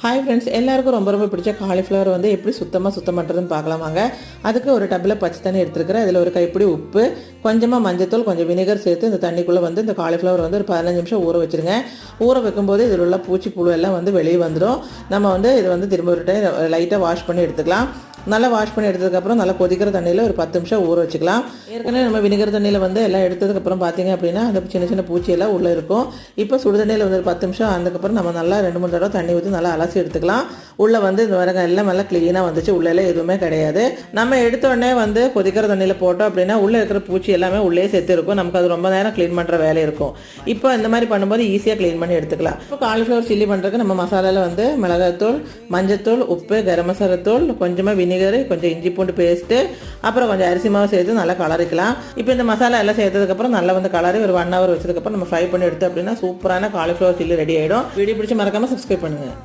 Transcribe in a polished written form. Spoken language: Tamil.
ஹாய் ஃப்ரெண்ட்ஸ், எல்லாருக்கும் ரொம்ப ரொம்ப பிடிச்ச காலிஃப்ளவர் வந்து எப்படி சுத்தம் பண்ணுறதுன்னு பார்க்கலாமாங்க. அதுக்கு ஒரு டப்பில் பச்சை தண்ணி எடுத்துருக்கிறேன். அதில் ஒரு கைப்பிடி உப்பு, கொஞ்சமாக மஞ்சத்தூள், கொஞ்சம் வினிகர் சேர்த்து இந்த தண்ணிக்குள்ளே வந்து இந்த காலிஃப்ளவர் வந்து ஒரு 15 நிமிஷம் ஊற வச்சுருங்க. ஊற வைக்கும்போது இதில் உள்ள பூச்சி புழு எல்லாம் வந்து வெளியே வந்துடும். நம்ம வந்து இதை வந்து திரும்ப ஒரு டைம் லைட்டாக வாஷ் பண்ணி எடுத்துக்கலாம். நல்லா வாஷ் பண்ணி எடுத்ததுக்கப்புறம் நல்லா கொதிக்கிற தண்ணியில் ஒரு 10 நிமிஷம் ஊற வச்சுக்கலாம். ஏற்கனவே நம்ம வினிகர் தண்ணியில் வந்து எல்லாம் எடுத்ததுக்கப்புறம் பார்த்தீங்க அப்படின்னா அந்த சின்ன சின்ன பூச்சியெல்லாம் உள்ளே இருக்கும். இப்போ சுடு தண்ணியில் வந்து ஒரு 10 நிமிஷம் அதுக்கப்புறம் நம்ம நல்லா 2-3 தடவை தண்ணி ஊற்றி நல்லா அலசி எடுத்துக்கலாம். உள்ளே வந்து இந்த வரங்க எல்லாம் நல்லா க்ளீனாக வந்துச்சு. உள்ளே எதுவுமே கிடையாது. நம்ம எடுத்த உடனே வந்து கொதிக்கிற தண்ணியில் போட்டோம் அப்படின்னா உள்ளே இருக்கிற பூச்சி எல்லாமே உள்ளே சேர்த்து இருக்கும். நமக்கு அது ரொம்ப நேரம் க்ளீன் பண்ணுற வேலை இருக்கும். இப்போ இந்த மாதிரி பண்ணும்போது ஈஸியாக க்ளீன் பண்ணி எடுத்துக்கலாம். இப்போ காலிஃப்ளவர் சில்லி பண்ணுறதுக்கு நம்ம மசாலாவில் வந்து மிளகாத்தூள், மஞ்சத்தூள், உப்பு, கரம் மசாலா தூள், கொஞ்சமாக வினிகர், கொஞ்சம் இஞ்சி பூண்டு பேஸ்ட்டு, அப்புறம் கொஞ்சம் அரிசி மாவு சேர்த்து நல்லா கலரிக்கலாம். இப்போ இந்த மசாலா எல்லாம் சேர்த்ததுக்கப்புறம் நல்லா வந்து கலரி ஒரு 1 hour வச்சதுக்கப்புறம் நம்ம ஃப்ரை பண்ணி எடுத்தோம் அப்படின்னா சூப்பரான காலிஃப்ளவர் சில்லி ரெடி ஆகிடும். வீடியோ பிடிச்சி மறக்காமல் சப்ஸ்கிரைப் பண்ணுங்கள்.